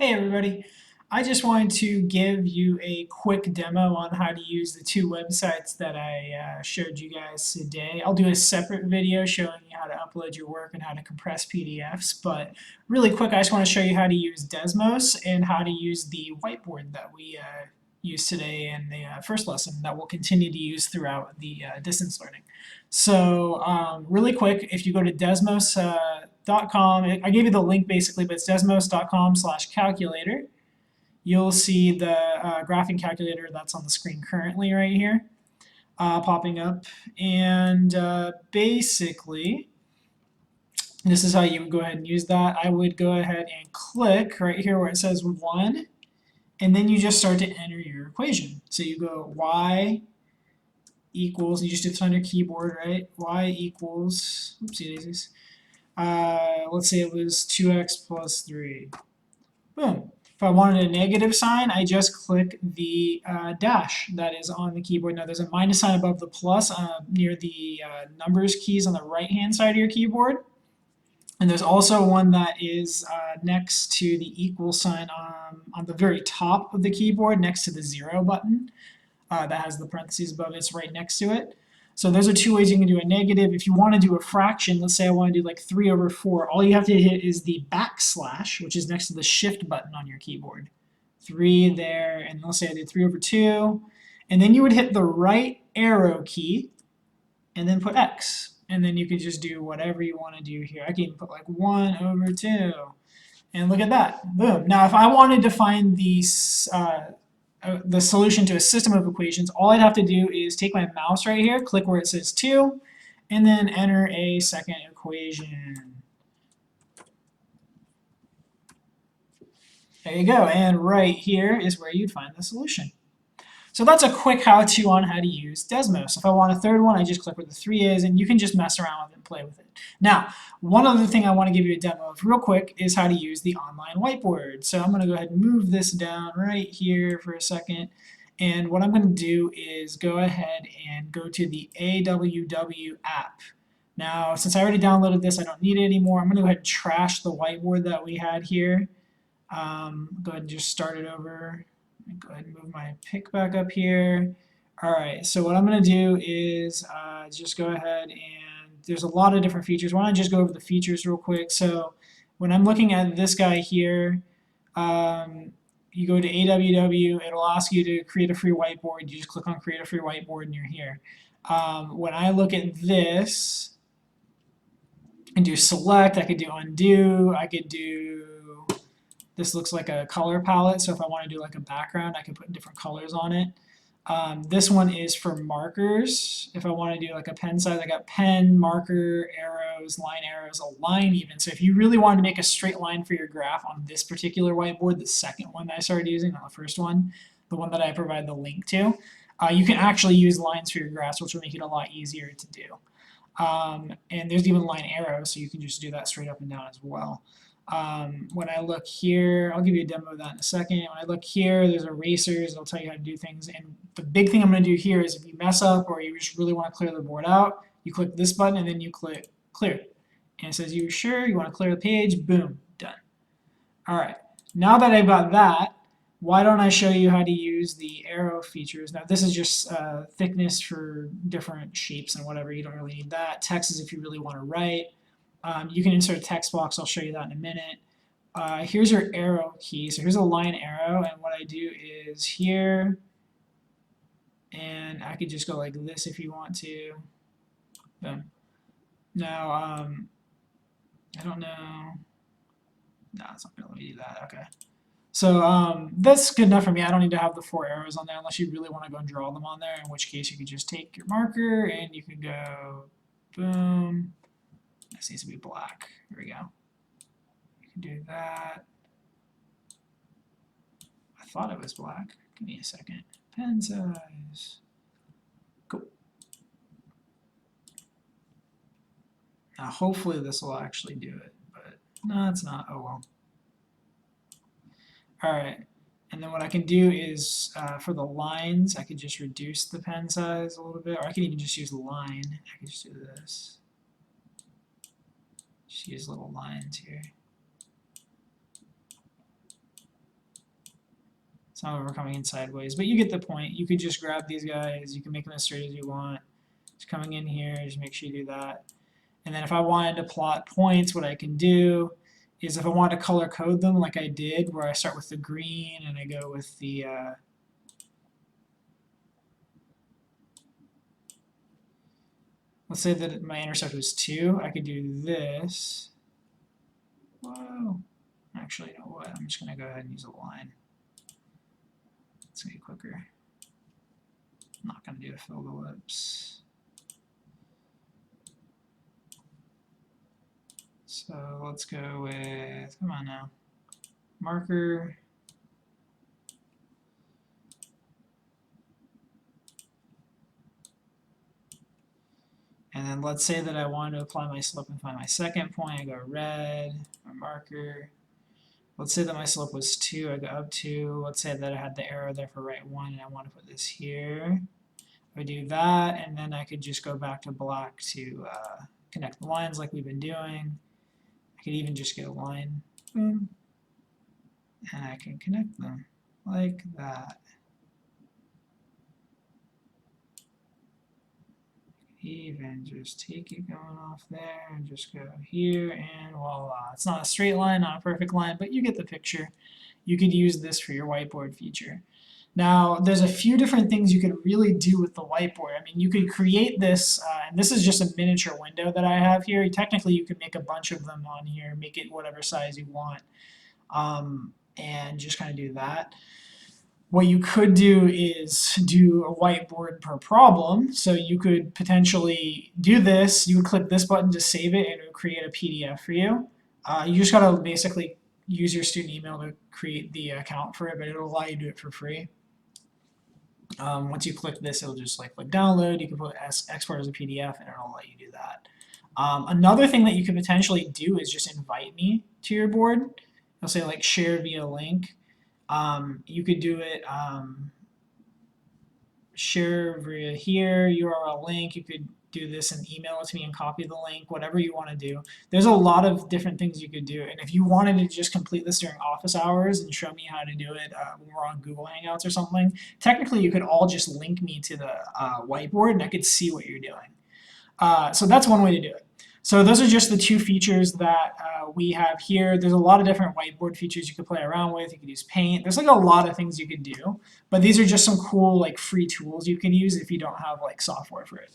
Hey everybody, I just wanted to give you a quick demo on how to use the two websites that I showed you guys today. I'll do a separate video showing you how to upload your work and how to compress PDFs, but really quick I just want to show you how to use Desmos and how to use the whiteboard that we used today in the first lesson that we'll continue to use throughout the distance learning. So really quick, if you go to Desmos.com, I gave you the link basically, but it's desmos.com/calculator. You'll see the graphing calculator that's on the screen currently right here popping up. And basically, this is how you would go ahead and use that. I would go ahead and click right here where it says 1, and then you just start to enter your equation. So you go y equals, you just do this on your keyboard, right? Y equals, oopsie daisies. Let's say it was 2x plus 3. Boom. If I wanted a negative sign, I just click the dash that is on the keyboard. Now there's a minus sign above the plus near the numbers keys on the right-hand side of your keyboard. And there's also one that is next to the equal sign on the very top of the keyboard, next to the 0 button. That has the parentheses above it, it's right next to it. So those are two ways you can do a negative. If you want to do a fraction, let's say I want to do like 3/4, all you have to hit is the backslash, which is next to the shift button on your keyboard. 3 there, and let's say I did 3/2, and then you would hit the right arrow key, and then put x. And then you could just do whatever you want to do here. I can even put like 1/2. And look at that, boom. Now if I wanted to find the solution to a system of equations, all I'd have to do is take my mouse right here, click where it says 2, and then enter a second equation. There you go, and right here is where you'd find the solution. So that's a quick how-to on how to use Desmos. If I want a third one, I just click where the 3 is, and you can just mess around with it and play with it. Now, one other thing I want to give you a demo of real quick is how to use the online whiteboard. So I'm going to go ahead and move this down right here for a second. And what I'm going to do is go ahead and go to the AWW app. Now, since I already downloaded this, I don't need it anymore. I'm going to go ahead and trash the whiteboard that we had here. Go ahead and just start it over. Go ahead and move my pick back up here. Alright, so what I'm going to do is just go ahead and there's a lot of different features. Why don't I just go over the features real quick. So when I'm looking at this guy here, you go to AWW, it'll ask you to create a free whiteboard. You just click on create a free whiteboard and you're here. When I look at this and do select, I could do undo, I could do, this looks like a color palette, so if I want to do like a background, I can put different colors on it. This one is for markers. If I want to do like a pen size, I got pen, marker, arrows, a line even. So if you really wanted to make a straight line for your graph on this particular whiteboard, the second one that I started using, not the first one, the one that I provide the link to, you can actually use lines for your graphs, which will make it a lot easier to do. And there's even line arrows, so you can just do that straight up and down as well. When I look here, I'll give you a demo of that in a second. When I look here, there's erasers. It'll tell you how to do things. And the big thing I'm going to do here is if you mess up or you just really want to clear the board out, you click this button and then you click clear. And it says, you sure you want to clear the page? Boom, done. All right, now that I've got that, why don't I show you how to use the arrow features. Now this is just thickness for different shapes and whatever. You don't really need that. Text is if you really want to write. You can insert a text box. I'll show you that in a minute. Here's your arrow key. So here's a line arrow, and what I do is here, and I could just go like this if you want to. Boom. Now, I don't know. No, it's not going to let me do that. Okay. So that's good enough for me. I don't need to have the 4 arrows on there unless you really want to go and draw them on there, in which case you could just take your marker and you can go boom. This needs to be black. Here we go. You can do that. I thought it was black. Give me a second. Pen size. Cool. Now hopefully this will actually do it, but no, it's not. Oh well. Alright. And then what I can do is, for the lines, I could just reduce the pen size a little bit, or I can even just use the line. I can just do this. Just use little lines here. Some of them are coming in sideways, but you get the point. You could just grab these guys, you can make them as straight as you want. Just coming in here, just make sure you do that. And then if I wanted to plot points, what I can do is if I want to color code them like I did, where I start with the green and I go with the let's say that my intercept was 2, I could do this. Whoa. Actually, you know what? I'm just going to go ahead and use a line. It's going to be quicker. I'm not going to do a fill the ellipse. So let's go with, come on now, marker. And then let's say that I want to apply my slope and find my second point. I go red, or marker. Let's say that my slope was 2, I go up 2. Let's say that I had the arrow there for right 1, and I want to put this here. I do that, and then I could just go back to black to connect the lines like we've been doing. I could even just get a line, boom, and I can connect them like that. Even just take it going off there and just go here and voila. It's not a straight line, not a perfect line, but you get the picture. You could use this for your whiteboard feature. Now, there's a few different things you could really do with the whiteboard. I mean, you could create this, and this is just a miniature window that I have here. Technically, you could make a bunch of them on here, make it whatever size you want, and just kind of do that. What you could do is do a whiteboard per problem. So you could potentially do this. You would click this button to save it, and it would create a PDF for you. You just gotta basically use your student email to create the account for it, but it'll allow you to do it for free. Once you click this, it'll just like click download. You can put export as a PDF, and it'll let you do that. Another thing that you could potentially do is just invite me to your board. It'll say like share via link. You could do it share via here, URL link. You could do this and email it to me and copy the link, whatever you want to do. There's a lot of different things you could do. And if you wanted to just complete this during office hours and show me how to do it when we're on Google Hangouts or something, technically you could all just link me to the whiteboard and I could see what you're doing. So that's one way to do it. So those are just the 2 features that we have here. There's a lot of different whiteboard features you could play around with. You could use paint. There's like a lot of things you could do. But these are just some cool like free tools you can use if you don't have like software for it.